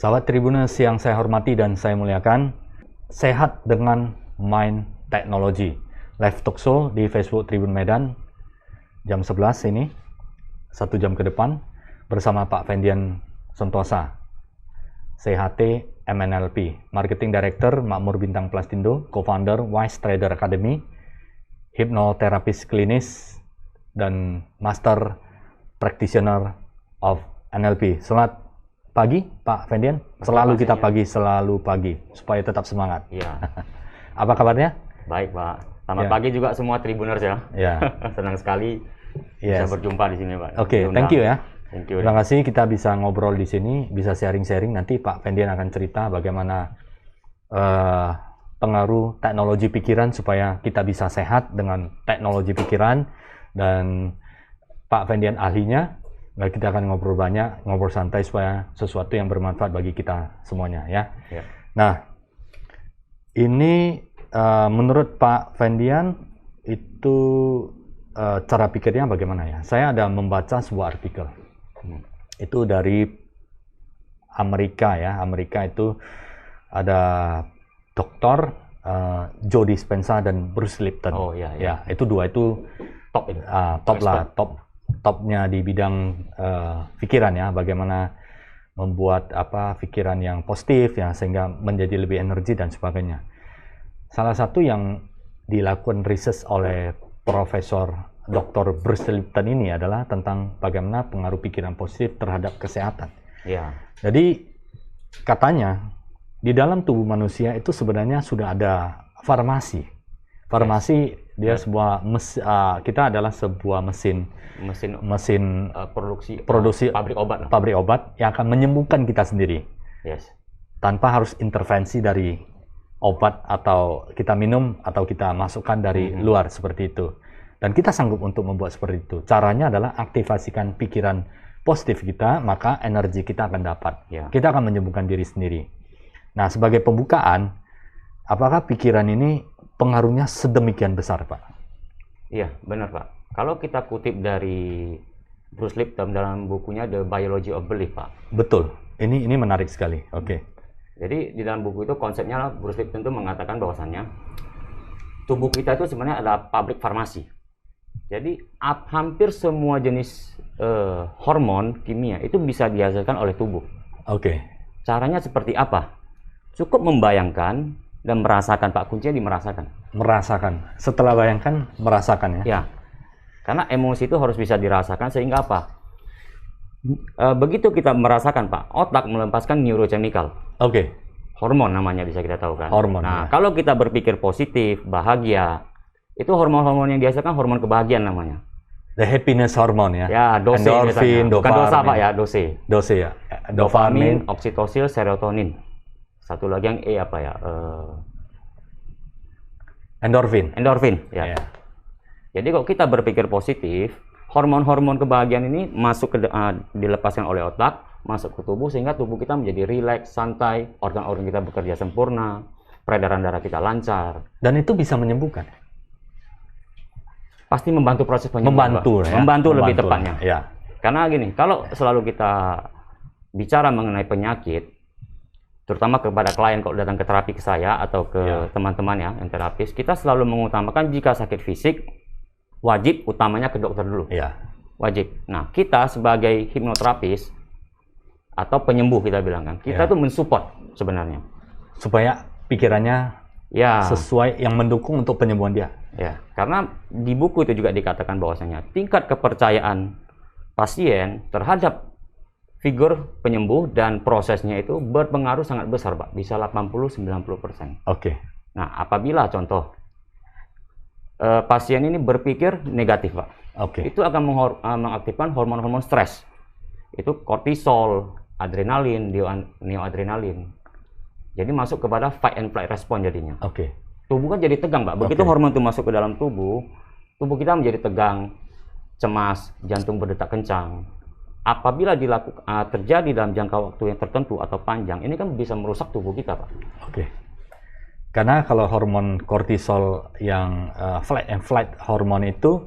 Sahabat Tribuners yang saya hormati dan saya muliakan, sehat dengan Mind Technology. Live talk show di Facebook Tribun Medan, jam 11 ini, 1 jam ke depan, bersama Pak Fendian Sentosa, CHT MNLP, Marketing Director Makmur Bintang Plastindo, Co-founder Wise Trader Academy, Hipnoterapis klinis, dan Master Practitioner of NLP. Selamat pagi, Pak Fendian. Selalu kita pagi, selalu pagi, supaya tetap semangat. Iya. Apa kabarnya? Baik, Pak. Selamat pagi juga semua Tribuners ya. Ya. Senang sekali bisa berjumpa di sini, Pak. Oke, thank you ya. Thank you. Terima kasih kita bisa ngobrol di sini, bisa sharing-sharing. Nanti Pak Fendian akan cerita bagaimana pengaruh teknologi pikiran supaya kita bisa sehat dengan teknologi pikiran. Dan Pak Fendian ahlinya. Nah, kita akan ngobrol banyak, ngobrol santai supaya sesuatu yang bermanfaat bagi kita semuanya ya. Ya. Nah, ini menurut Pak Fendian itu cara pikirnya bagaimana ya? Saya ada membaca sebuah artikel. Itu dari Amerika ya. Amerika itu ada Dr. Joe Dispenza dan Bruce Lipton. Oh iya. Ya, itu dua itu Top itu. Topnya di bidang pikiran ya, bagaimana membuat pikiran yang positif ya sehingga menjadi lebih energi dan sebagainya. Salah satu yang dilakukan riset oleh Profesor Dr. Bruce Lipton ini adalah tentang bagaimana pengaruh pikiran positif terhadap kesehatan. Iya. Jadi katanya di dalam tubuh manusia itu sebenarnya sudah ada farmasi. Farmasi dia sebuah kita adalah sebuah mesin produksi pabrik obat yang akan menyembuhkan kita sendiri. Yes. Tanpa harus intervensi dari obat atau kita minum atau kita masukkan dari luar seperti itu. Dan kita sanggup untuk membuat seperti itu. Caranya adalah aktifasikan pikiran positif kita, maka energi kita akan dapat. Yeah. Kita akan menyembuhkan diri sendiri. Nah, sebagai pembukaan, apakah pikiran ini pengaruhnya sedemikian besar, Pak? Iya, benar, Pak. Kalau kita kutip dari Bruce Lipton dalam bukunya The Biology of Belief, Pak. Betul. Ini menarik sekali. Oke. Jadi di dalam buku itu konsepnya Bruce Lipton itu mengatakan bahwasannya tubuh kita itu sebenarnya adalah pabrik farmasi. Jadi hampir semua jenis hormon kimia itu bisa dihasilkan oleh tubuh. Oke. Caranya seperti apa? Cukup membayangkan dan merasakan, Pak. Kuncinya di merasakan. Merasakan. Setelah bayangkan, merasakan ya? Ya. Karena emosi itu harus bisa dirasakan sehingga apa? Begitu kita merasakan, Pak, otak melepaskan neurochemical. Oke. Hormon namanya bisa kita tahu kan? Hormon. Nah, Ya. kalau kita berpikir positif, bahagia, itu hormon-hormon yang dihasilkan hormon kebahagiaan namanya. The happiness hormone ya? Ya, dose endorfin, misalnya. Bukan dosa, Pak ya, dose. Dose ya? Dopamin, oksitosil, serotonin. Satu lagi yang apa ya? Endorfin. Endorfin, ya. Yeah. Jadi kalau kita berpikir positif, hormon-hormon kebahagiaan ini masuk ke dilepaskan oleh otak, masuk ke tubuh sehingga tubuh kita menjadi rileks, santai, organ-organ kita bekerja sempurna, peredaran darah kita lancar. Dan itu bisa menyembuhkan. Pasti membantu proses penyembuhan. Membantu lebih tepatnya. Ya. Karena gini, kalau selalu kita bicara mengenai penyakit, terutama kepada klien kalau datang ke terapi ke saya atau ke teman-teman ya yang terapis, kita selalu mengutamakan jika sakit fisik wajib utamanya ke dokter dulu. Iya. Wajib. Nah, kita sebagai hipnoterapis atau penyembuh kita bilang kan, kita tuh mensupport sebenarnya supaya pikirannya sesuai yang mendukung untuk penyembuhan dia. Ya, karena di buku itu juga dikatakan bahwasanya tingkat kepercayaan pasien terhadap figur penyembuh dan prosesnya itu berpengaruh sangat besar, Pak. Bisa 80-90%. Oke. Nah, apabila contoh pasien ini berpikir negatif, Pak. Oke. Itu akan mengaktifkan hormon-hormon stres. Itu kortisol, adrenalin, neoadrenalin. Jadi masuk kepada fight and flight response jadinya. Oke. Tubuh kan jadi tegang, Pak. Begitu hormon itu masuk ke dalam tubuh kita menjadi tegang, cemas, jantung berdetak kencang. Apabila terjadi dalam jangka waktu yang tertentu atau panjang, ini kan bisa merusak tubuh kita, Pak. Oke. Karena kalau hormon kortisol yang fight and flight hormon itu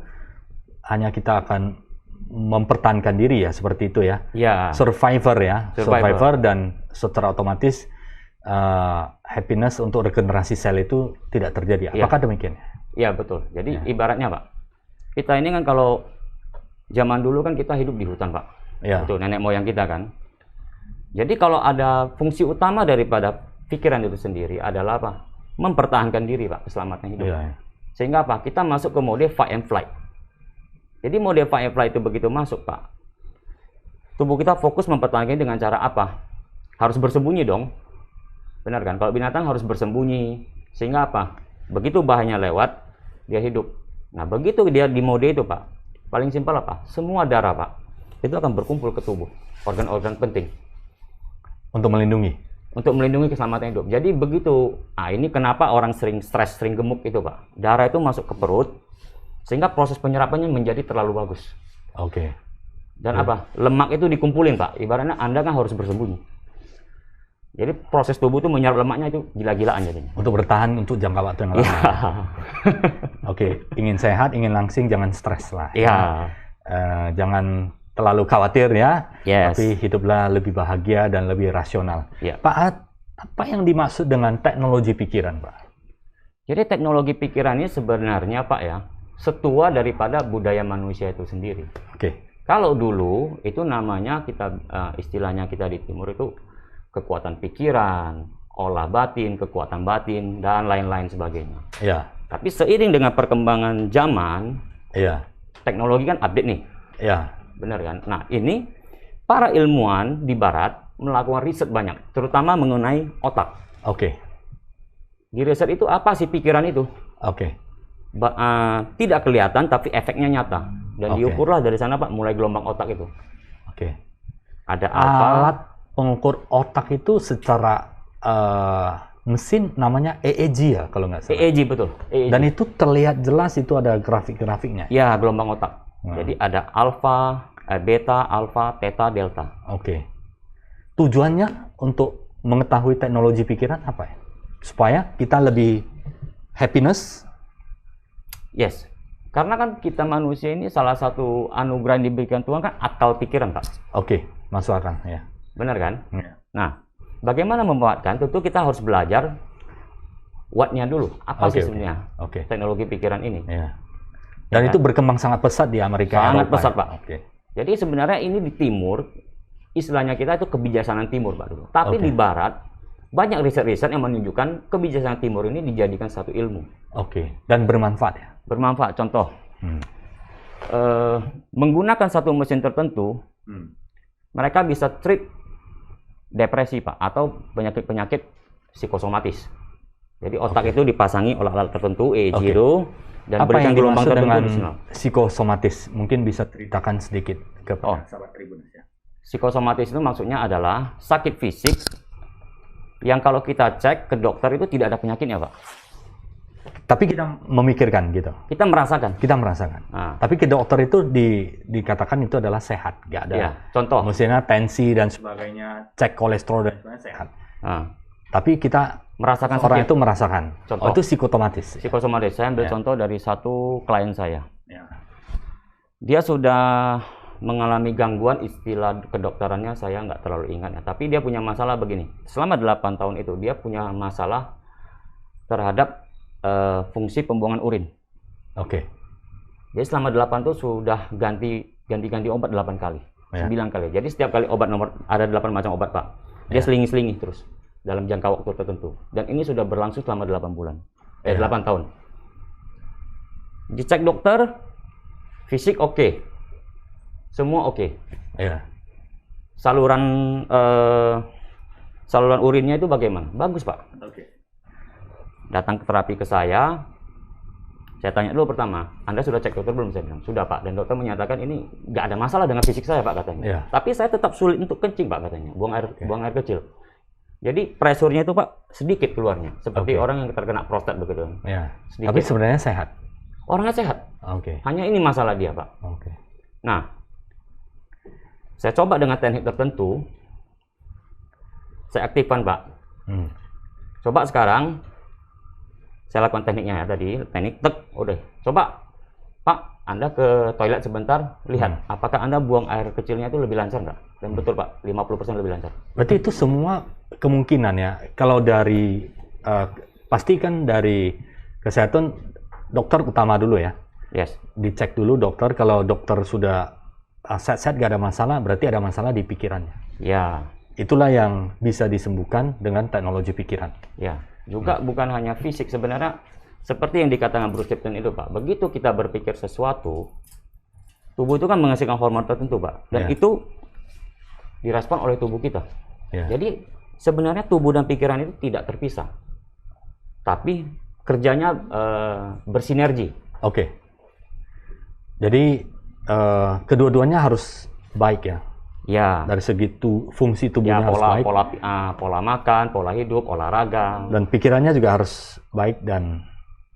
hanya kita akan mempertahankan diri ya, seperti itu ya. Ya. Survivor ya, Survivor. survivor, dan secara otomatis happiness untuk regenerasi sel itu tidak terjadi. Ya. Apakah demikian? Iya betul. Jadi Ya. ibaratnya Pak, kita ini kan kalau zaman dulu kan kita hidup di hutan Pak. Ya. Itu nenek moyang kita kan. Jadi kalau ada fungsi utama daripada pikiran itu sendiri adalah apa? Mempertahankan diri Pak, keselamatan hidup. Ya. Sehingga apa? Kita masuk ke mode fight and flight. Jadi mode fight and flight itu begitu masuk Pak, tubuh kita fokus mempertahankan dengan cara apa? Harus bersembunyi dong. Benar kan? Kalau binatang harus bersembunyi. Sehingga apa? Begitu bahayanya lewat, dia hidup. Nah, begitu dia di mode itu, Pak, paling simpel apa? Semua darah, Pak, itu akan berkumpul ke tubuh. Organ-organ penting. Untuk melindungi. Untuk melindungi keselamatan hidup. Jadi begitu, ini kenapa orang sering stres, sering gemuk itu, Pak. Darah itu masuk ke perut, sehingga proses penyerapannya menjadi terlalu bagus. Oke. Dan apa? Lemak itu dikumpulin, Pak. Ibaratnya Anda kan harus bersembunyi. Jadi proses tubuh itu menyerap lemaknya itu gila-gilaan jadinya. Untuk bertahan untuk jangka waktu yang lama. Iya. Oke, ingin sehat, ingin langsing, jangan stres lah. Iya. Jangan terlalu khawatir ya. Yes. Tapi hiduplah lebih bahagia dan lebih rasional. Iya. Pak Ad, apa yang dimaksud dengan teknologi pikiran, Pak? Jadi teknologi pikiran ini sebenarnya Pak ya, setua daripada budaya manusia itu sendiri. Oke. Kalau dulu itu namanya kita istilahnya kita di timur itu kekuatan pikiran, olah batin, kekuatan batin, dan lain-lain sebagainya. Iya. Tapi seiring dengan perkembangan zaman, Iya. teknologi kan update nih. Iya. Benar kan? Nah, ini para ilmuwan di barat melakukan riset banyak, terutama mengenai otak. Oke. Di riset itu apa sih pikiran itu? Oke. Tidak kelihatan tapi efeknya nyata. Dan Oke. diukurlah dari sana Pak, mulai gelombang otak itu. Oke. Ada alfa. Alat pengukur otak itu secara mesin namanya EEG ya kalau nggak salah. EEG betul. EEG. Dan itu terlihat jelas, itu ada grafik-grafiknya. Ya, gelombang otak. Nah. Jadi ada alfa, beta, alfa, theta, delta. Oke. Tujuannya untuk mengetahui teknologi pikiran apa ya? Supaya kita lebih happiness. Yes. Karena kan kita manusia ini salah satu anugerah yang diberikan Tuhan kan akal pikiran, Pak. Oke, masuk akal ya. Benar kan? Ya. Nah, bagaimana memanfaatkan? Tentu kita harus belajar what-nya dulu. Apa Oke, sih sebenarnya Oke. teknologi pikiran ini? Ya. Dan Ya itu berkembang sangat pesat di Amerika. Sangat Eropa, pesat, ya? Pak. Oke. Jadi sebenarnya ini di timur, istilahnya kita itu kebijaksanaan timur, Pak dulu. Tapi Oke. di barat, banyak riset-riset yang menunjukkan kebijaksanaan timur ini dijadikan satu ilmu. Oke. Dan bermanfaat ya. Bermanfaat. Contoh, menggunakan satu mesin tertentu, mereka bisa treat depresi, Pak, atau penyakit-penyakit psikosomatis. Jadi otak itu dipasangi oleh alat tertentu, EEG Oke. itu, dan Apa berikan yang gelombang dimaksud tertentu dengan di sana. psikosomatis? Mungkin bisa ceritakan sedikit Oh. kepada sahabat Tribuners ya. Psikosomatis itu maksudnya adalah sakit fisik yang kalau kita cek ke dokter itu tidak ada penyakitnya, Pak. Tapi kita memikirkan gitu. Kita merasakan. Kita merasakan. Nah, Tapi ke dokter itu dikatakan itu adalah sehat, nggak ada. ya, contoh. Maksudnya tensi dan sebagainya, cek kolesterol dan sebagainya sehat. Nah, Tapi kita merasakan orang sakit. itu merasakan. Contoh. Oh, itu psikosomatis. Psikosomatis. Saya ambil Ya. contoh dari satu klien saya. Ya. Dia sudah mengalami gangguan, istilah kedokterannya saya nggak terlalu ingat ya. Tapi dia punya masalah begini. Selama 8 tahun itu dia punya masalah terhadap fungsi pembuangan urin. Oke. Jadi selama 8 itu sudah ganti obat 8 kali. Ya. 9 kali. Jadi setiap kali obat ada 8 macam obat, Pak. Dia Ya. selingi-selingi terus dalam jangka waktu tertentu. Dan ini sudah berlangsung selama 8 bulan. Ya. 8 tahun. Dicek dokter, fisik oke. Semua oke. Ya. Saluran urinnya itu bagaimana? Bagus, Pak. Oke. Datang ke terapi ke saya tanya dulu pertama, Anda sudah cek dokter belum? Saya bilang, sudah, Pak. Dan dokter menyatakan ini nggak ada masalah dengan fisik saya, Pak, katanya. Ya. Tapi saya tetap sulit untuk kencing, Pak, katanya. Buang air kecil. Jadi presurnya itu, Pak, sedikit keluarnya. Seperti Oke. orang yang terkena prostat begitu. Ya. Sedikit. Tapi sebenarnya sehat. Orangnya sehat. Oke. Hanya ini masalah dia, Pak. Oke. Nah, saya coba dengan teknik tertentu. Saya aktifkan, Pak. Coba sekarang saya lakukan tekniknya ya tadi, teknik tek, udah. Coba, Pak, Anda ke toilet sebentar, lihat apakah Anda buang air kecilnya itu lebih lancar nggak? Dan betul Pak, 50% lebih lancar. Berarti itu semua kemungkinan ya. Kalau dari pasti kan dari kesehatan dokter utama dulu ya. Yes. Dicek dulu dokter. Kalau dokter sudah set gak ada masalah, berarti ada masalah di pikirannya. Ya. Itulah yang bisa disembuhkan dengan teknologi pikiran. Ya. Juga bukan hanya fisik sebenarnya. Seperti yang dikatakan Bruce Lipton itu Pak, begitu kita berpikir sesuatu, tubuh itu kan menghasilkan hormon tertentu Pak, dan itu direspon oleh tubuh kita. Jadi sebenarnya tubuh dan pikiran itu tidak terpisah, tapi kerjanya bersinergi. Oke. Jadi kedua-duanya harus baik ya. Ya. Dari segi fungsi tubuhnya harus baik. Pola makan, pola hidup, olahraga. Dan pikirannya juga harus baik dan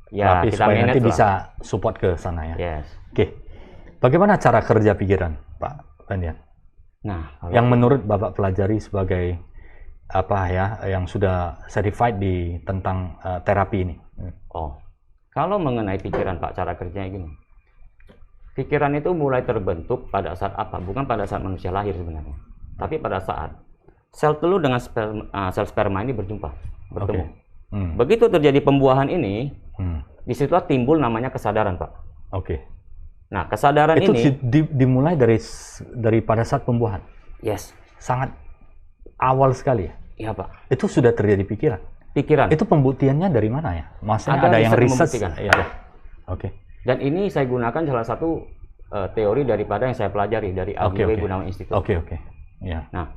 ya, kita supaya nanti lah. bisa support ke sana ya. Yes. Oke. Bagaimana cara kerja pikiran, Pak Bandian? Nah, yang menurut Bapak pelajari sebagai apa ya, yang sudah certified di tentang terapi ini. Oh. Kalau mengenai pikiran Pak, cara kerjanya gini. Pikiran itu mulai terbentuk pada saat apa? Bukan pada saat manusia lahir sebenarnya. Tapi pada saat sel telur dengan sel sperma ini bertemu. Okay. Begitu terjadi pembuahan ini, disitulah timbul namanya kesadaran, Pak. Oke. Nah, kesadaran itu ini dimulai dari pada saat pembuahan. Yes. Sangat awal sekali ya. Iya, Pak. Itu sudah terjadi pikiran. Itu pembuktiannya dari mana ya? Maksudnya ada yang riset. Ya. Oke. Dan ini saya gunakan salah satu teori daripada yang saya pelajari dari AGW Gunawan Institute. Oke. Ya. Nah,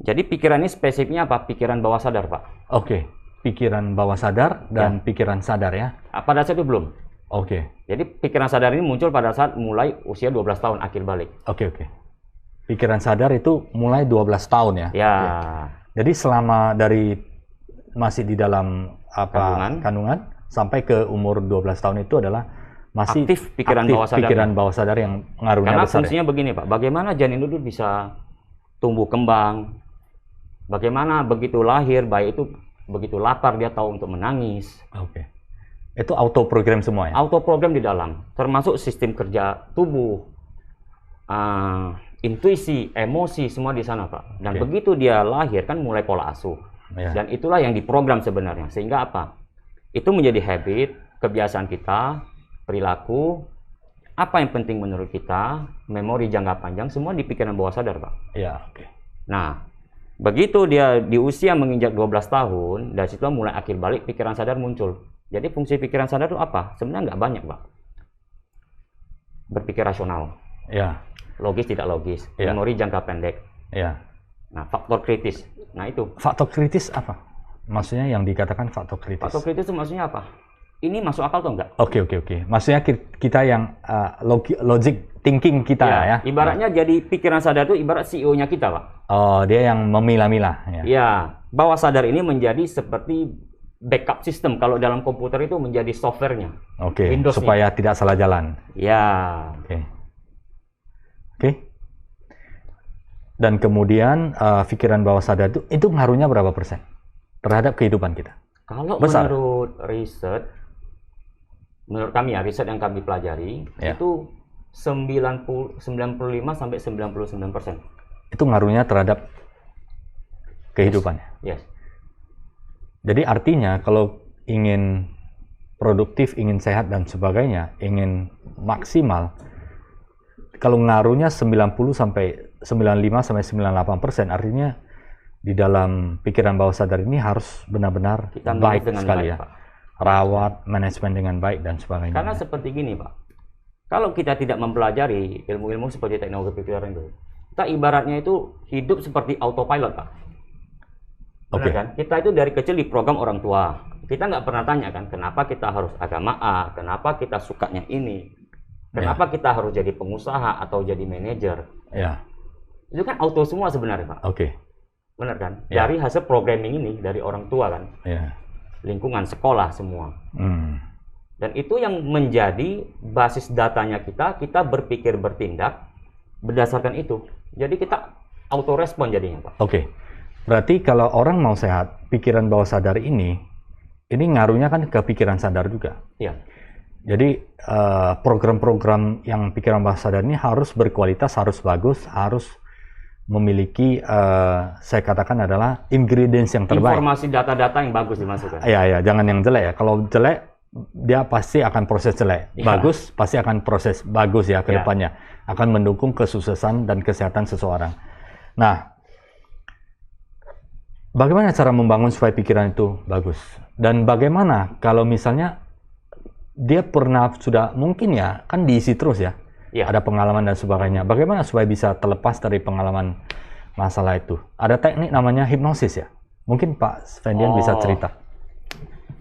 jadi pikiran ini spesifiknya apa? Pikiran bawah sadar, Pak. Oke. Pikiran bawah sadar dan pikiran sadar ya? Pada saat itu belum. Oke. Jadi pikiran sadar ini muncul pada saat mulai usia 12 tahun akhir balik. Oke. Pikiran sadar itu mulai 12 tahun ya? Ya. Jadi selama dari masih di dalam kandungan sampai ke umur 12 tahun itu adalah masih aktif pikiran bawah sadar yang ngaruhnya karena besar. Fungsinya begini, Pak. Bagaimana janin itu bisa tumbuh kembang? Bagaimana begitu lahir bayi itu begitu lapar dia tahu untuk menangis. Oke. Itu auto program semua ya? Auto program di dalam, termasuk sistem kerja tubuh, intuisi, emosi semua di sana, Pak. Dan begitu dia lahir kan mulai pola asuh. Dan itulah yang diprogram sebenarnya. Sehingga apa? Itu menjadi habit, kebiasaan kita, perilaku, apa yang penting menurut kita, memori jangka panjang, semua di pikiran bawah sadar, Pak. Iya, oke. Nah, begitu dia di usia menginjak 12 tahun, dari situ mulai akhir balik pikiran sadar muncul. Jadi fungsi pikiran sadar itu apa? Sebenarnya nggak banyak, Pak. Berpikir rasional. Ya. Logis tidak logis. Memori jangka pendek. Ya. Nah, faktor kritis. Nah, itu. Faktor kritis apa? Maksudnya yang dikatakan faktor kritis. Faktor kritis itu maksudnya apa? Ini masuk akal atau enggak? Oke. Maksudnya kita yang logic thinking kita ya. Ibaratnya jadi pikiran sadar itu ibarat CEO-nya kita, Pak. Oh, dia yang memilah-milah ya. Ya, bawah sadar ini menjadi seperti backup system. Kalau dalam komputer itu menjadi softwarenya. Oke, supaya tidak salah jalan. Ya. Oke. Dan kemudian pikiran bawah sadar itu ngaruhnya berapa persen terhadap kehidupan kita? Kalau menurut riset, menurut kami ya, riset yang kami pelajari, itu 95 sampai 99%. Itu ngaruhnya terhadap kehidupannya. Yes. Jadi artinya kalau ingin produktif, ingin sehat dan sebagainya, ingin maksimal, kalau ngaruhnya 95 sampai 98%, artinya di dalam pikiran bawah sadar ini harus benar-benar baik sekali ya. Pak. Rawat, manajemen dengan baik dan sebagainya. Karena seperti gini, Pak. Kalau kita tidak mempelajari ilmu-ilmu seperti teknologi pikiran itu, kita ibaratnya itu hidup seperti autopilot, Pak. Benar kan? Kita itu dari kecil diprogram orang tua. Kita nggak pernah tanya kan, kenapa kita harus agama A, kenapa kita sukanya ini, kenapa kita harus jadi pengusaha atau jadi manajer. Itu kan auto semua sebenarnya, Pak. Benar kan? Dari hasil programming ini dari orang tua kan. Lingkungan sekolah semua. Dan itu yang menjadi basis datanya kita berpikir bertindak berdasarkan itu. Jadi kita auto respon jadinya, Pak. Berarti kalau orang mau sehat, pikiran bawah sadar ini ngaruhnya kan ke pikiran sadar juga. Jadi program-program yang pikiran bawah sadar ini harus berkualitas, harus bagus, harus memiliki saya katakan adalah ingredients yang terbaik. Informasi data-data yang bagus dimasukkan. Ya, jangan yang jelek ya. Kalau jelek dia pasti akan proses jelek. Bagus pasti akan proses bagus ya ke depannya. Akan mendukung kesuksesan dan kesehatan seseorang. Nah, bagaimana cara membangun supaya pikiran itu bagus? Dan bagaimana kalau misalnya dia pernah sudah mungkin ya kan diisi terus ya, ada pengalaman dan sebagainya. Bagaimana supaya bisa terlepas dari pengalaman masalah itu? Ada teknik namanya hipnosis ya. Mungkin Pak Svendian bisa cerita.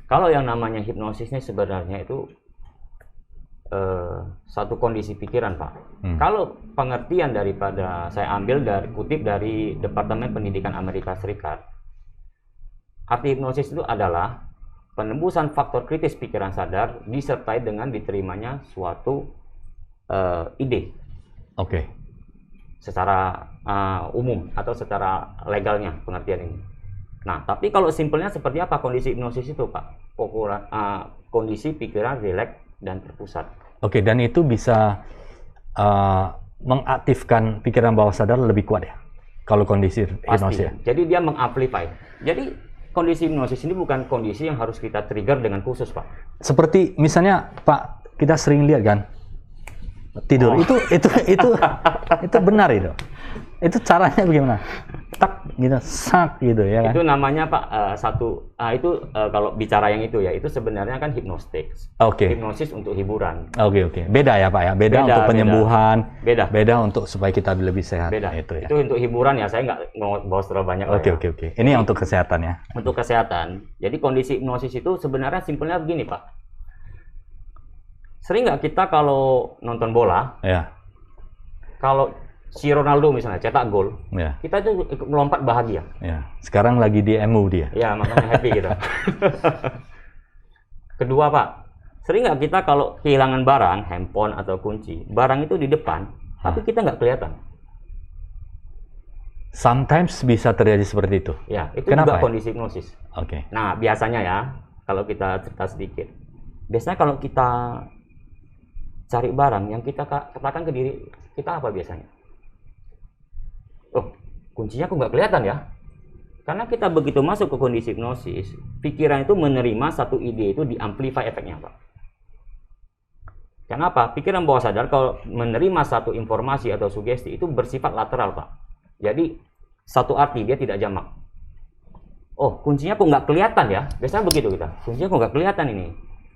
Kalau yang namanya hipnosisnya sebenarnya itu satu kondisi pikiran, Pak. Kalau pengertian daripada saya ambil kutip dari Departemen Pendidikan Amerika Serikat, arti hipnosis itu adalah penembusan faktor kritis pikiran sadar disertai dengan diterimanya suatu ide. Secara umum atau secara legalnya pengertian ini. Nah, tapi kalau simpelnya seperti apa kondisi hipnosis itu, Pak? Kondisi pikiran rileks dan terpusat. Dan itu bisa mengaktifkan pikiran bawah sadar lebih kuat ya? Kalau kondisi hipnosis ya? Jadi dia mengamplify. Jadi kondisi hipnosis ini bukan kondisi yang harus kita trigger dengan khusus, Pak. Seperti misalnya, Pak, kita sering lihat kan tidur. Itu benar itu. Itu caranya bagaimana? Tak gitu, sak gitu ya kan. Itu namanya Pak kalau bicara yang itu ya, itu sebenarnya kan hipnostik. Hipnosis untuk hiburan. Beda ya Pak ya. Beda untuk penyembuhan. Beda untuk supaya kita lebih sehat. Beda. Itu ya. Itu untuk hiburan ya. Saya nggak mau bahas terlalu banyak. Oke. Ini yang untuk kesehatan ya. Untuk kesehatan. Jadi kondisi hipnosis itu sebenarnya simpelnya begini Pak. Sering nggak kita kalau nonton bola? Ya. Kalau si Ronaldo misalnya cetak gol, kita itu melompat bahagia. Sekarang lagi di MU dia. Ya, makanya happy gitu. Kedua Pak, sering nggak kita kalau kehilangan barang, handphone atau kunci, barang itu di depan, tapi kita nggak kelihatan. Sometimes bisa terjadi seperti itu. Ya, itu Kenapa juga kondisi hipnosis. Nah, biasanya ya, kalau kita cerita sedikit, biasanya kalau kita cari barang yang kita katakan ke diri kita apa biasanya? Kuncinya kok nggak kelihatan ya? Karena kita begitu masuk ke kondisi hipnosis, pikiran itu menerima satu ide itu di-amplify efeknya, Pak. Kenapa? Pikiran bawah sadar kalau menerima satu informasi atau sugesti itu bersifat lateral, Pak. Jadi, satu arti, dia tidak jamak. Kuncinya kok nggak kelihatan ya? Biasanya begitu kita. Kuncinya kok nggak kelihatan ini.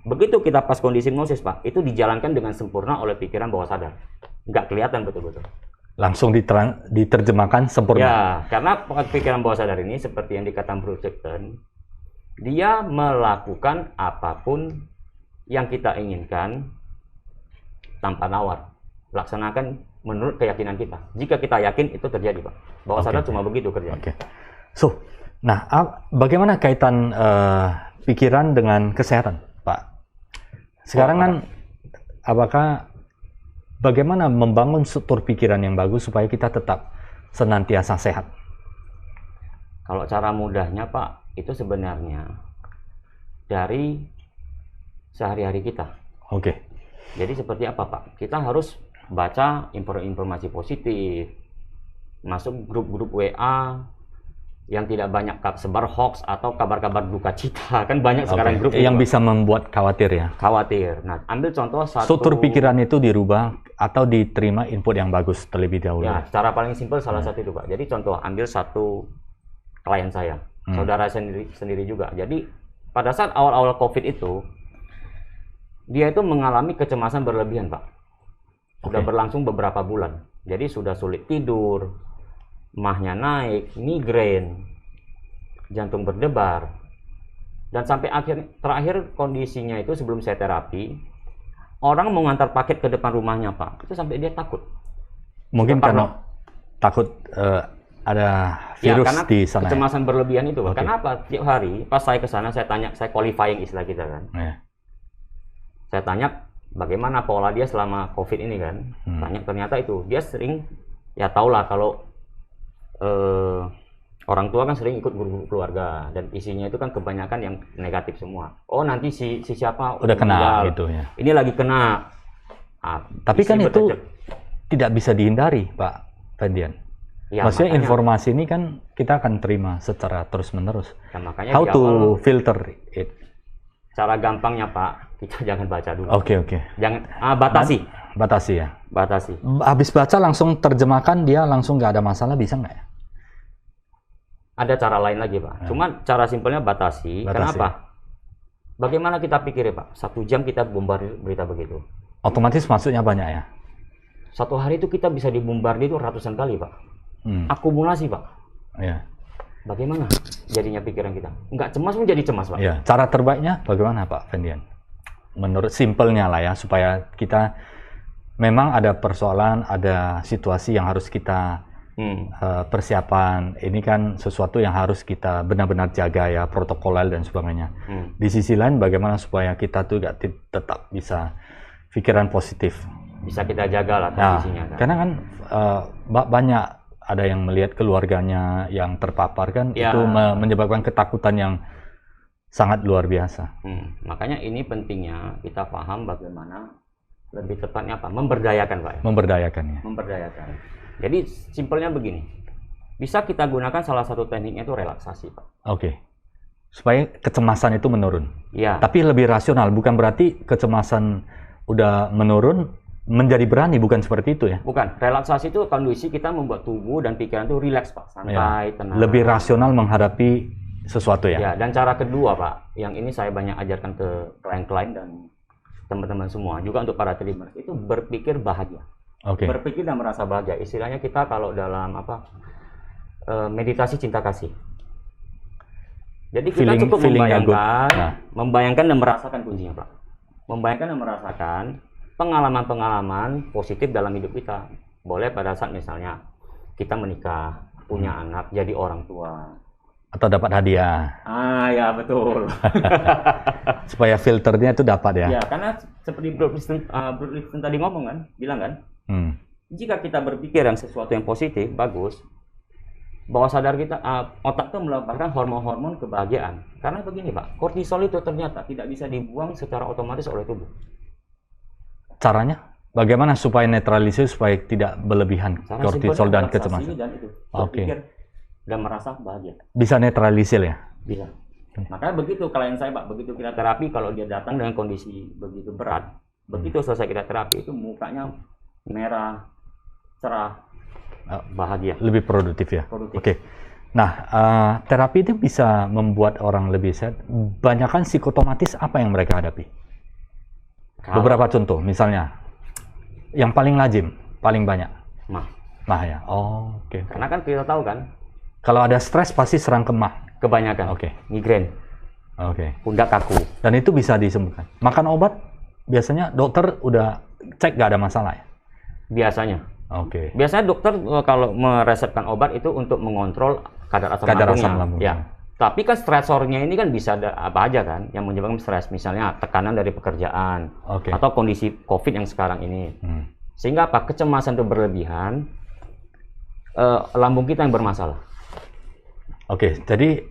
Begitu kita pas kondisi hipnosis, Pak, itu dijalankan dengan sempurna oleh pikiran bawah sadar. Nggak kelihatan betul-betul. Langsung diterjemahkan sempurna. Ya, karena pikiran bawah sadar ini seperti yang dikatakan Bruce Lipton, dia melakukan apapun yang kita inginkan tanpa nawar. Laksanakan menurut keyakinan kita. Jika kita yakin itu terjadi, Pak. Bawah sadar cuma begitu kerja. Nah, bagaimana kaitan pikiran dengan kesehatan, Pak? Sekarang kan, bagaimana membangun struktur pikiran yang bagus supaya kita tetap senantiasa sehat? Kalau cara mudahnya, Pak, itu sebenarnya dari sehari-hari kita. Jadi seperti apa, Pak? Kita harus baca informasi positif, masuk grup-grup WA yang tidak banyak sebar hoax atau kabar-kabar duka cita. Kan banyak sekarang grup yang bisa membuat khawatir ya. Nah, ambil contoh struktur pikiran itu dirubah atau diterima input yang bagus terlebih dahulu. Ya, secara paling simpel salah satu itu, Pak. Jadi contoh, ambil satu klien saya, saudara sendiri juga. Jadi pada saat awal-awal COVID itu, dia itu mengalami kecemasan berlebihan, Pak. Sudah berlangsung beberapa bulan. Jadi sudah sulit tidur, mahnya naik, migrain, jantung berdebar, dan sampai terakhir kondisinya itu sebelum saya terapi, orang mau ngantar paket ke depan rumahnya, Pak, itu sampai dia takut. Mungkin karena takut ada virus karena di sana. Kecemasan berlebihan itu, Pak. Kenapa? Tiap hari pas saya ke sana, saya tanya, saya qualifying istilah kita kan. Saya tanya bagaimana pola dia selama COVID ini kan. Tanya, ternyata itu dia sering, ya tahulah kalau Orang tua kan sering ikut guru keluarga dan isinya itu kan kebanyakan yang negatif semua. Oh nanti si siapa udah kena meninggal. gitu ya. Ini lagi kena. Tapi kan itu berkecil. tidak bisa dihindari, Pak Fendian. Ya, Maksudnya makanya, informasi ini kan kita akan terima secara terus-menerus. ya, makanya How di to awal, filter it? cara gampangnya Pak, kita jangan baca dulu. Oke. Jangan batasi. Batasi ya. Batasi. Habis baca langsung terjemahkan, dia langsung nggak ada masalah, bisa nggak ya? Ada cara lain lagi Pak. Cuma cara simpelnya batasi. Kenapa? Bagaimana kita pikir ya Pak? 1 jam kita bombardir berita begitu. Otomatis masuknya banyak ya. 1 hari itu kita bisa dibombardir itu ratusan kali Pak. Akumulasi Pak. Ya. Bagaimana jadinya pikiran kita? Nggak cemas pun jadi cemas Pak. Ya. Cara terbaiknya bagaimana Pak Fendian? Menurut simpelnya lah ya, supaya kita memang ada persoalan, ada situasi yang harus kita persiapan. Ini kan sesuatu yang harus kita benar-benar jaga ya, protokoler dan sebagainya. Di sisi lain bagaimana supaya kita tuh tetap bisa pikiran positif. Bisa kita jaga lah kondisinya. Kan? Karena kan banyak ada yang melihat keluarganya yang terpapar kan, ya. Itu menyebabkan ketakutan yang sangat luar biasa. Makanya ini pentingnya kita paham bagaimana lebih tepatnya apa? Memberdayakan Pak. Memberdayakan ya. Memberdayakan. Jadi simpelnya begini, bisa kita gunakan salah satu tekniknya itu relaksasi Pak. Oke. Supaya kecemasan itu menurun. Iya. Tapi lebih rasional, bukan berarti kecemasan udah menurun menjadi berani, bukan seperti itu ya. Bukan, relaksasi itu kondisi kita membuat tubuh dan pikiran itu rileks Pak, santai, tenang. Lebih rasional menghadapi sesuatu ya. Ya, dan cara kedua Pak, yang ini saya banyak ajarkan ke klien-klien dan teman-teman semua, juga untuk para traders, itu berpikir bahagia. Oke. Berpikir dan merasa bahagia. Istilahnya kita kalau dalam meditasi cinta kasih. Jadi kita cukup membayangkan dan merasakan kuncinya Pak. Membayangkan dan merasakan pengalaman-pengalaman positif dalam hidup kita. Boleh pada saat misalnya kita menikah, punya anak, jadi orang tua. Atau dapat hadiah. Ya betul. Supaya filternya itu dapat ya. Ya, karena seperti Bro Lipton tadi ngomong kan, bilang kan, jika kita berpikir yang sesuatu yang positif, bagus, bawah sadar kita, otak itu melepaskan hormon-hormon kebahagiaan. Karena begini Pak, kortisol itu ternyata tidak bisa dibuang secara otomatis oleh tubuh. Caranya? Bagaimana supaya netralisir, supaya tidak berlebihan kortisol dan kecemasan? Oke. Dan merasa bahagia. Bisa netralisir ya? Bisa. Makanya begitu klien saya Pak, begitu kita terapi, kalau dia datang dengan kondisi begitu berat, begitu selesai kita terapi itu mukanya merah, cerah, bahagia. Lebih produktif ya? Produktif. Oke. Nah, terapi itu bisa membuat orang lebih sehat. Banyakan psikotomatis apa yang mereka hadapi? Beberapa contoh, misalnya yang paling lazim, paling banyak. Mah ya. Oke. Karena kan kita tahu kan, kalau ada stres pasti serang ke mah. Kebanyakan. Migrain. Pundak kaku. Dan itu bisa disembuhkan. Makan obat biasanya dokter udah cek gak ada masalah ya? Biasanya. Biasanya dokter kalau meresepkan obat itu untuk mengontrol kadar asam lambung. Ya. Tapi kan stresornya ini kan bisa apa aja kan yang menyebabkan stres. Misalnya tekanan dari pekerjaan atau kondisi COVID yang sekarang ini. Sehingga apa? Kecemasan itu berlebihan, lambung kita yang bermasalah. Jadi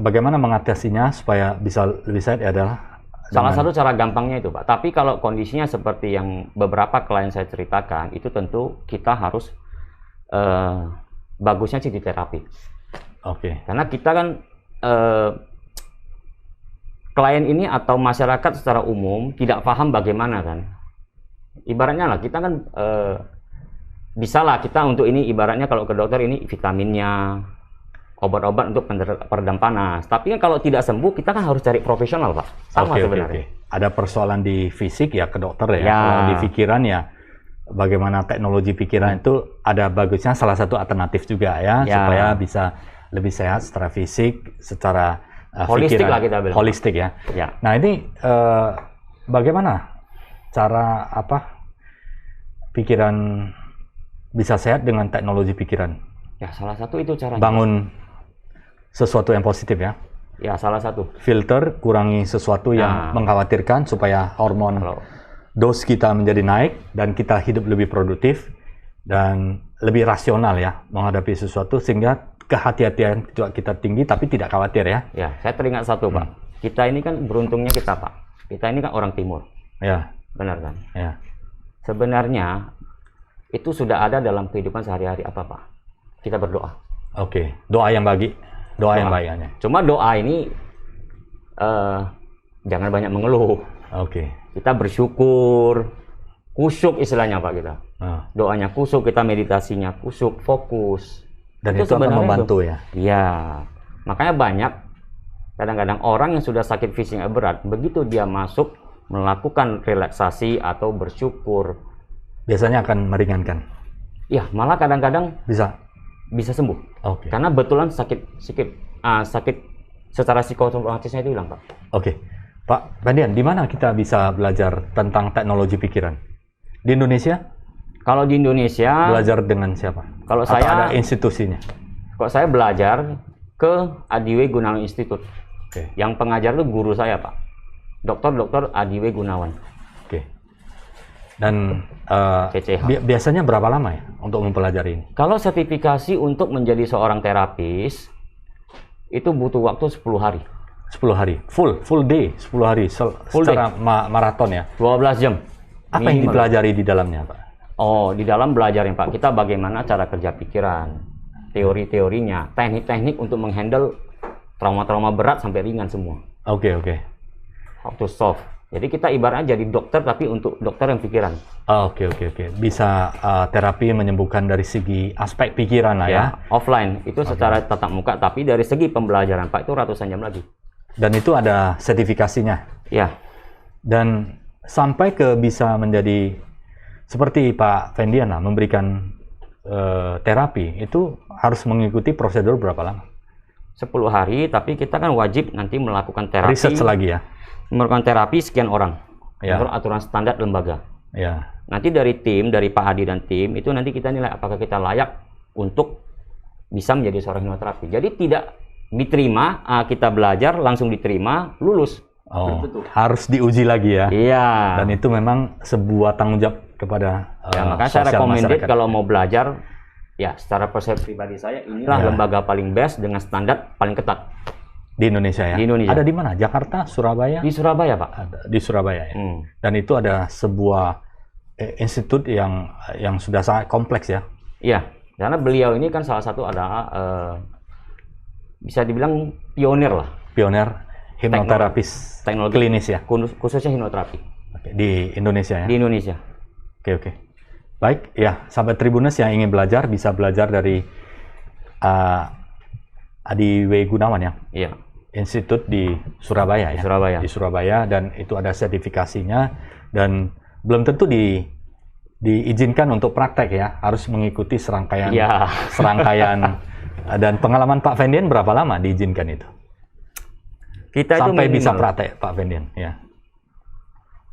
bagaimana mengatasinya supaya bisa lebih sehat adalah salah satu cara gampangnya itu Pak. Tapi kalau kondisinya seperti yang beberapa klien saya ceritakan, itu tentu kita harus bagusnya sih di terapi. Karena kita kan klien ini atau masyarakat secara umum tidak paham bagaimana kan. Ibaratnya lah kita kan bisa lah kita untuk ini ibaratnya kalau ke dokter ini vitaminnya, obat-obat untuk peredam panas. Tapi kan kalau tidak sembuh, kita kan harus cari profesional, Pak. Sama sebenarnya. Ada persoalan di fisik ya ke dokter ya. Kalau di pikiran ya, bagaimana teknologi pikiran itu ada bagusnya salah satu alternatif juga ya, supaya bisa lebih sehat secara fisik, secara holistik pikiran, lah kita bilang. Holistik ya. Nah ini bagaimana cara pikiran bisa sehat dengan teknologi pikiran? Ya salah satu itu caranya. Bangun sesuatu yang positif ya. Ya salah satu. Filter, kurangi sesuatu yang mengkhawatirkan supaya hormon dos kita menjadi naik dan kita hidup lebih produktif dan lebih rasional ya menghadapi sesuatu sehingga kehati-hatian juga kita tinggi, tapi tidak khawatir ya. Ya, saya teringat satu Pak. Kita ini kan beruntungnya kita Pak. Kita ini kan orang timur. Ya. Benar kan? Ya. Sebenarnya itu sudah ada dalam kehidupan sehari-hari apa Pak? Kita berdoa. Oke. Doa yang baik hanya. Cuma doa ini jangan banyak mengeluh. Oke. Kita bersyukur, kusyuk istilahnya Pak kita. Doanya kusyuk, kita meditasinya kusyuk, fokus. Dan itu akan membantu ya? Iya. Makanya banyak kadang-kadang orang yang sudah sakit fisik yang berat, begitu dia masuk melakukan relaksasi atau bersyukur, biasanya akan meringankan. Ya, malah kadang-kadang bisa sembuh. Oke. Karena betulan sakit secara psikosomatisnya itu hilang, Pak. Oke. Pak Fendian, di mana kita bisa belajar tentang teknologi pikiran? Di Indonesia? Kalau di Indonesia belajar dengan siapa? Kalau atau saya ada institusinya? Kalau saya belajar ke Adiwe Gunawan Institute. Oke. Yang pengajar itu guru saya, Pak. Dr. Adiwe Gunawan. Oke. Dan CCH. biasanya berapa lama ya untuk mempelajari ini? Kalau sertifikasi untuk menjadi seorang terapis itu butuh waktu 10 hari. 10 hari. Full day, 10 hari secara maraton ya. 12 jam. Apa yang dipelajari di dalamnya, Pak? Oh, di dalam belajarin Pak, kita bagaimana cara kerja pikiran, teori-teorinya, teknik-teknik untuk menghandle trauma-trauma berat sampai ringan semua. Oke. How to solve. Jadi kita ibaratnya jadi dokter tapi untuk dokter yang pikiran. Oke. Bisa terapi menyembuhkan dari segi aspek pikiran lah ya. Offline itu secara tatap muka, tapi dari segi pembelajaran Pak itu ratusan jam lagi. Dan itu ada sertifikasinya. Ya. Dan sampai ke bisa menjadi seperti Pak Fendian lah, memberikan terapi itu harus mengikuti prosedur berapa lama? 10 hari, tapi kita kan wajib nanti melakukan terapi. Research lagi ya? Melakukan terapi sekian orang. Ya. Menurut aturan standar lembaga. Ya. Nanti dari Pak Adi dan tim, itu nanti kita nilai apakah kita layak untuk bisa menjadi seorang hipnoterapi. Jadi tidak diterima, kita belajar, langsung diterima, lulus. Oh, harus diuji lagi ya? Iya. Dan itu memang sebuah tanggung jawab kepada makanya saya recommended kalau mau belajar, ya secara persepsi pribadi saya, inilah lembaga paling best dengan standar paling ketat. Di Indonesia ya? Di Indonesia. Ada di mana? Jakarta? Surabaya? Di Surabaya, Pak. Ada, di Surabaya ya? Dan itu ada sebuah institut yang sudah sangat kompleks ya? Iya, karena beliau ini kan salah satu adalah, bisa dibilang pionir lah. Pionir hipnoterapis teknologi klinis ya? Khususnya hipnoterapi. Di Indonesia ya? Di Indonesia. Oke. Baik, ya sahabat Tribuners yang ingin belajar bisa belajar dari Adiwe Gunawan ya? Iya. Institut di Surabaya ya? Di Surabaya, dan itu ada sertifikasinya, dan belum tentu diizinkan untuk praktek ya, harus mengikuti serangkaian dan pengalaman Pak Fendian berapa lama diizinkan itu? Kita sampai itu bisa praktek Pak Fendian ya?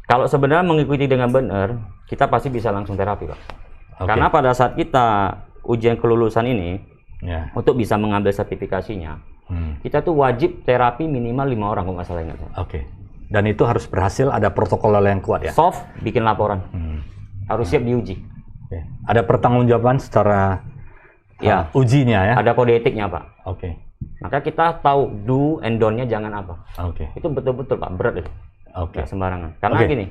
Kalau sebenarnya mengikuti dengan benar, kita pasti bisa langsung terapi Pak. Karena pada saat kita ujian kelulusan ini, untuk bisa mengambil sertifikasinya, kita tuh wajib terapi minimal 5 orang kalau nggak salah ingat. Dan itu harus berhasil, ada protokol yang kuat ya? Soft, bikin laporan. Harus siap diuji. Ada pertanggungjawaban secara ujinya ya? Ada kode etiknya Pak. Maka kita tahu do and don't-nya jangan apa. Itu betul-betul Pak, berat itu. Nggak sembarangan. Karena gini,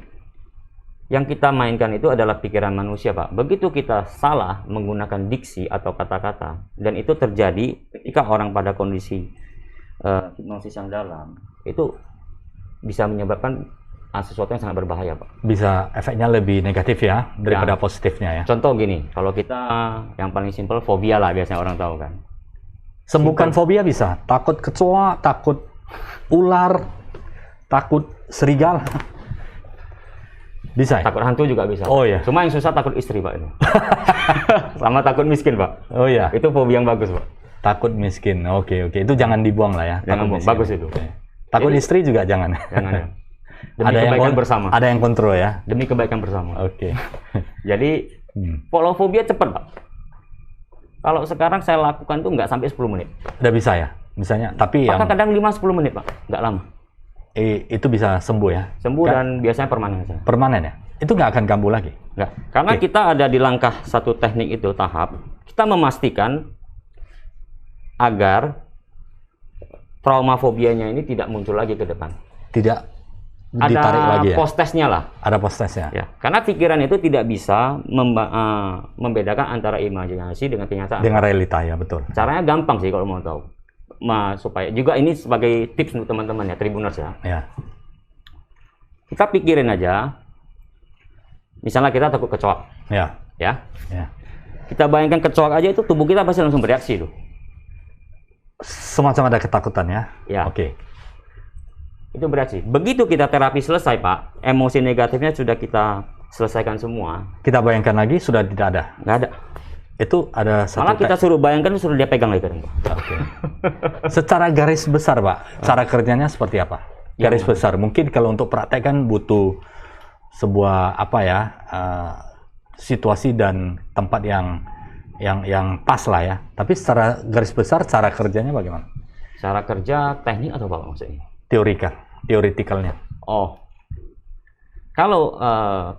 yang kita mainkan itu adalah pikiran manusia Pak. Begitu kita salah menggunakan diksi atau kata-kata, dan itu terjadi ketika orang pada kondisi hipnosis yang dalam, itu bisa menyebabkan sesuatu yang sangat berbahaya Pak. Bisa efeknya lebih negatif ya daripada positifnya ya. Contoh gini, kalau kita yang paling simpel fobia lah biasanya orang tahu kan. Sembuhkan fobia bisa, takut kecoa, takut ular, takut serigala. Bisa ya? Takut hantu juga bisa. Oh iya. Cuma yang susah takut istri Pak itu. Sama takut miskin Pak. Oh iya. Itu fobia yang bagus Pak. Takut miskin. Oke. Itu jangan dibuang lah ya. Jangan buang. Bagus itu. Takut istri juga jangan. Jangan ya. Demi kebaikan bersama. Ada yang kontrol ya. Demi kebaikan bersama. Oke. Jadi follow fobia cepat Pak. Kalau sekarang saya lakukan tuh nggak sampai 10 menit. Udah bisa ya? Misalnya, tapi yang kadang 5-10 menit Pak, nggak lama. Itu bisa sembuh ya? Sembuh dan biasanya permanen. Permanen ya? Itu nggak akan kambuh lagi? Nggak. Karena kita ada di langkah satu teknik itu tahap, kita memastikan agar trauma fobianya ini tidak muncul lagi ke depan. Tidak ditarik Ada lagi ya? post-testnya lah. Ada post-testnya? Ya, karena pikiran itu tidak bisa membedakan antara imajinasi dengan kenyataan. Dengan realita, ya betul. Caranya gampang sih kalau mau tahu. Supaya juga ini sebagai tips untuk teman-teman ya, Tribuners ya. Ya. Kita pikirin aja, misalnya kita takut kecoak, Ya. ya. Ya. Kita bayangkan kecoak aja itu tubuh kita pasti langsung bereaksi tuh. Semacam ada ketakutan ya? Ya. Oke. Itu bereaksi. Begitu kita terapi selesai, Pak, emosi negatifnya sudah kita selesaikan semua. Kita bayangkan lagi, sudah tidak ada? Nggak ada. Itu ada satu... Malah kita suruh bayangkan, suruh dia pegang lagi, Pak. Oke. Secara garis besar, Pak, cara kerjanya seperti apa? Garis besar. Mungkin kalau untuk praktek kan butuh sebuah situasi dan tempat yang pas lah ya. Tapi secara garis besar, cara kerjanya bagaimana? Cara kerja teknik atau apa maksudnya? Teoretikalnya. Oh, kalau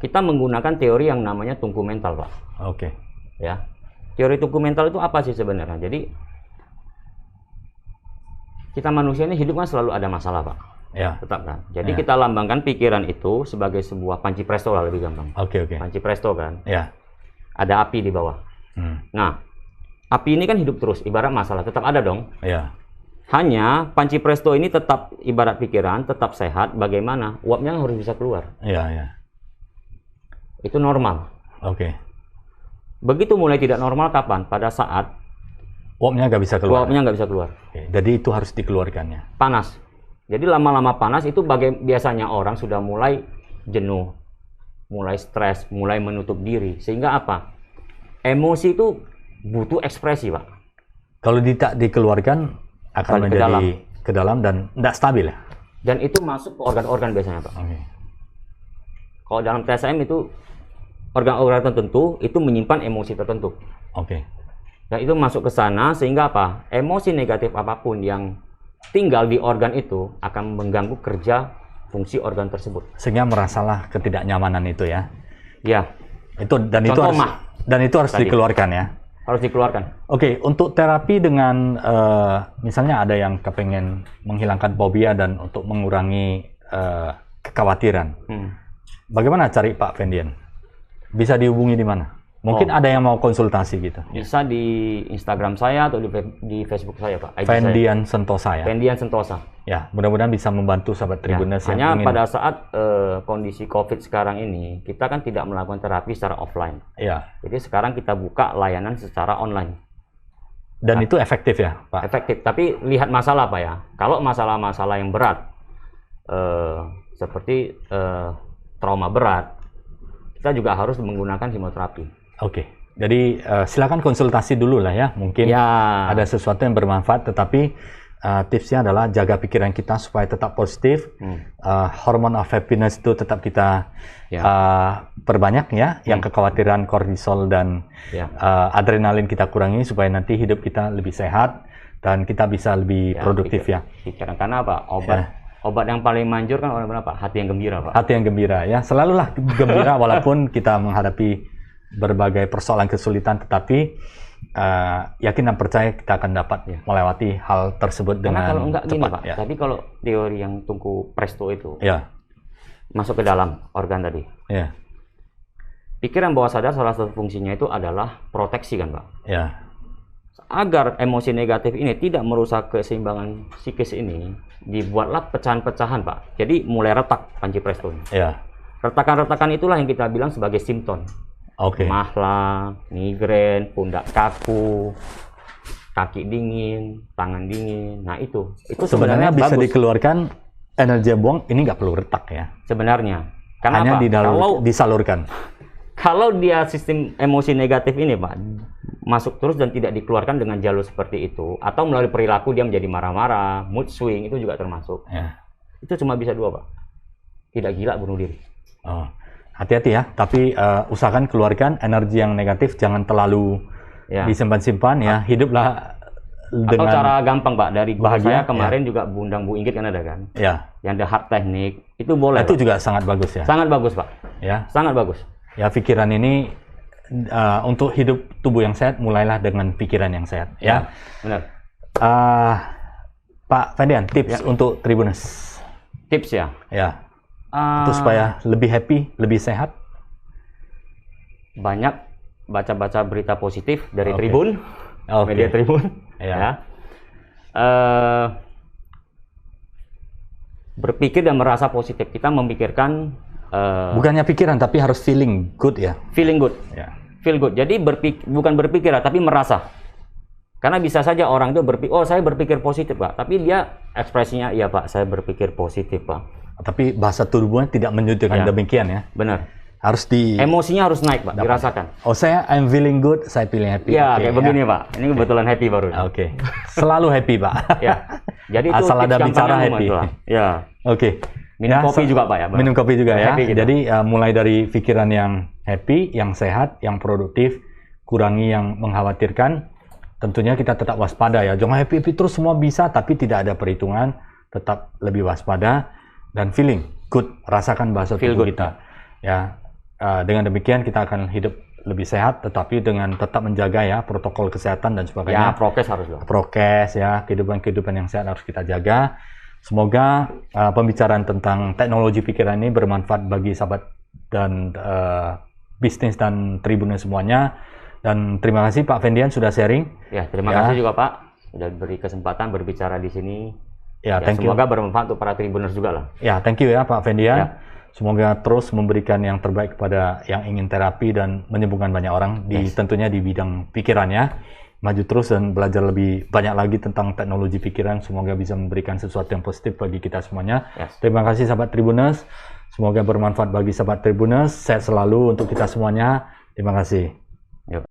kita menggunakan teori yang namanya tungku mental, Pak. Oke. Ya, teori tungku mental itu apa sih sebenarnya? Jadi kita manusia ini hidup kan selalu ada masalah, Pak. Ya. Tetap kan. Jadi Ya. kita lambangkan pikiran itu sebagai sebuah panci presto lah, lebih gampang. Oke. Panci presto kan. Ya. Ada api di bawah. Nah, api ini kan hidup terus. Ibarat masalah tetap ada dong. Ya. Hanya panci presto ini tetap ibarat pikiran, tetap sehat. Bagaimana? Uapnya harus bisa keluar. Ya. Itu normal. Oke. Begitu mulai tidak normal kapan? Pada saat Uapnya nggak bisa keluar. uapnya nggak bisa keluar. Oke. Jadi itu harus dikeluarkannya. Panas. Jadi lama-lama panas itu biasanya orang sudah mulai jenuh, mulai stres, mulai menutup diri. Sehingga apa? Emosi itu butuh ekspresi, Pak. Kalau tidak dikeluarkan akan Balik ke menjadi dalam. ke dalam dan tidak stabil ya. Dan itu masuk ke organ-organ biasanya, Pak. Oke. Kalau dalam TSM itu organ-organ tertentu itu menyimpan emosi tertentu. Oke. Dan itu masuk ke sana sehingga apa? Emosi negatif apapun yang tinggal di organ itu akan mengganggu kerja fungsi organ tersebut. Sehingga merasalah ketidaknyamanan itu ya. Ya, Itu Contoh itu harus tadi. dikeluarkan ya. harus dikeluarkan. Oke, untuk terapi dengan misalnya ada yang kepengen menghilangkan fobia dan untuk mengurangi kekhawatiran. Bagaimana cari Pak Fendian? Bisa dihubungi di mana? Mungkin ada yang mau konsultasi gitu. Bisa di Instagram saya atau di Facebook saya, Pak. IG Fendian Sentosa ya. Fendian Sentosa. Ya, mudah-mudahan bisa membantu sahabat Ya, Tribuners yang hanya ingin. pada saat kondisi COVID sekarang ini, kita kan tidak melakukan terapi secara offline. Ya. Jadi sekarang kita buka layanan secara online. Dan itu efektif ya, Pak. Efektif, tapi lihat masalah, Pak ya. Kalau masalah-masalah yang berat, seperti trauma berat, kita juga harus menggunakan hipnoterapi. Oke. Jadi silakan konsultasi dulu lah ya. Mungkin Ya, ada sesuatu yang bermanfaat, tetapi tipsnya adalah jaga pikiran kita supaya tetap positif. Hormon of happiness itu tetap kita perbanyak ya. Yang kekhawatiran kortisol dan adrenalin kita kurangi supaya nanti hidup kita lebih sehat dan kita bisa lebih produktif ya. pikiran. Karena apa? Obat yang paling manjur kan orang berapa? Hati yang gembira, Pak. Hati yang gembira ya. Selalulah gembira walaupun kita menghadapi berbagai persoalan kesulitan, tetapi yakin dan percaya kita akan dapat melewati hal tersebut Karena dengan kalau enggak cepat. gini, Pak. Ya. Tapi kalau teori yang tungku presto itu Ya. masuk ke dalam organ tadi. Ya. Pikiran bawah sadar salah satu fungsinya itu adalah proteksi kan, Pak. Ya. Agar emosi negatif ini tidak merusak keseimbangan psikis ini, dibuatlah pecahan-pecahan, Pak. Jadi mulai retak panci presto ini. Ya. Retakan-retakan itulah yang kita bilang sebagai simptom. Oke. Mahla, migrain, pundak kaku, kaki dingin, tangan dingin. Nah itu Sebenarnya bisa bagus dikeluarkan energi buang, ini nggak perlu retak ya. sebenarnya. Karena Hanya apa? disalurkan. Kalau dia sistem emosi negatif ini, Pak, masuk terus dan tidak dikeluarkan dengan jalur seperti itu, atau melalui perilaku dia menjadi marah-marah, mood swing, itu juga termasuk. Ya. Itu cuma bisa dua, Pak. Tidak gila, bunuh diri. Oh. Hati-hati ya, tapi usahakan keluarkan energi yang negatif, jangan terlalu disimpan-simpan ya. Hiduplah dengan atau cara gampang, Pak, dari guru bahagia, saya kemarin juga Bundang Bu Inggit kan ada kan, ya. yang the hard teknik, itu boleh. Itu Pak. juga sangat bagus ya. Sangat bagus, Pak. Ya. Sangat bagus. Ya, pikiran ini untuk hidup tubuh yang sehat mulailah dengan pikiran yang sehat ya. Benar. Pak Fendian, tips untuk Tribuners. Tips ya? Ya. Untuk supaya lebih happy, lebih sehat. Banyak baca-baca berita positif dari Tribun, media Tribun. Ya. Berpikir dan merasa positif. Kita memikirkan bukannya pikiran, tapi harus feeling good ya. Feeling good. Ya. Feel good. Jadi bukan berpikir, tapi merasa. Karena bisa saja orang itu berpikir, oh saya berpikir positif Pak, tapi dia ekspresinya, iya Pak, saya berpikir positif Pak. Tapi bahasa tubuhnya tidak menunjukkan demikian ya. Benar. Harus emosinya harus naik Pak, dirasakan. Oh I'm feeling good, saya feeling happy. Ya, kayak begini Pak. Ini kebetulan happy baru. Oke. Selalu happy Pak. Ya. Jadi itu asal ada bicara happy. Ya. Oke. Minum kopi juga Pak ya. Minum kopi juga ya. Happy, gitu. Jadi mulai dari pikiran yang happy, yang sehat, yang produktif, kurangi yang mengkhawatirkan. Tentunya kita tetap waspada ya. Jangan happy terus semua bisa, tapi tidak ada perhitungan. Tetap lebih waspada dan feeling good. Rasakan bahasa tubuh kita. Ya. Dengan demikian kita akan hidup lebih sehat, tetapi dengan tetap menjaga ya protokol kesehatan dan sebagainya. Ya, prokes harus loh. Prokes ya, kehidupan yang sehat harus kita jaga. Semoga pembicaraan tentang teknologi pikiran ini bermanfaat bagi sahabat dan bisnis dan Tribunnya semuanya. Dan terima kasih Pak Fendian sudah sharing. Ya, terima kasih juga Pak sudah beri kesempatan berbicara di sini. Ya, thank you. Semoga bermanfaat untuk para Tribuners juga lah. Ya, thank you ya Pak Fendian. Ya. Semoga terus memberikan yang terbaik kepada yang ingin terapi dan menyembuhkan banyak orang tentunya di bidang pikirannya. Maju terus dan belajar lebih banyak lagi tentang teknologi pikiran. Semoga bisa memberikan sesuatu yang positif bagi kita semuanya. Yes. Terima kasih sahabat Tribuners. Semoga bermanfaat bagi sahabat Tribuners. Sehat selalu untuk kita semuanya. Terima kasih. Yuk.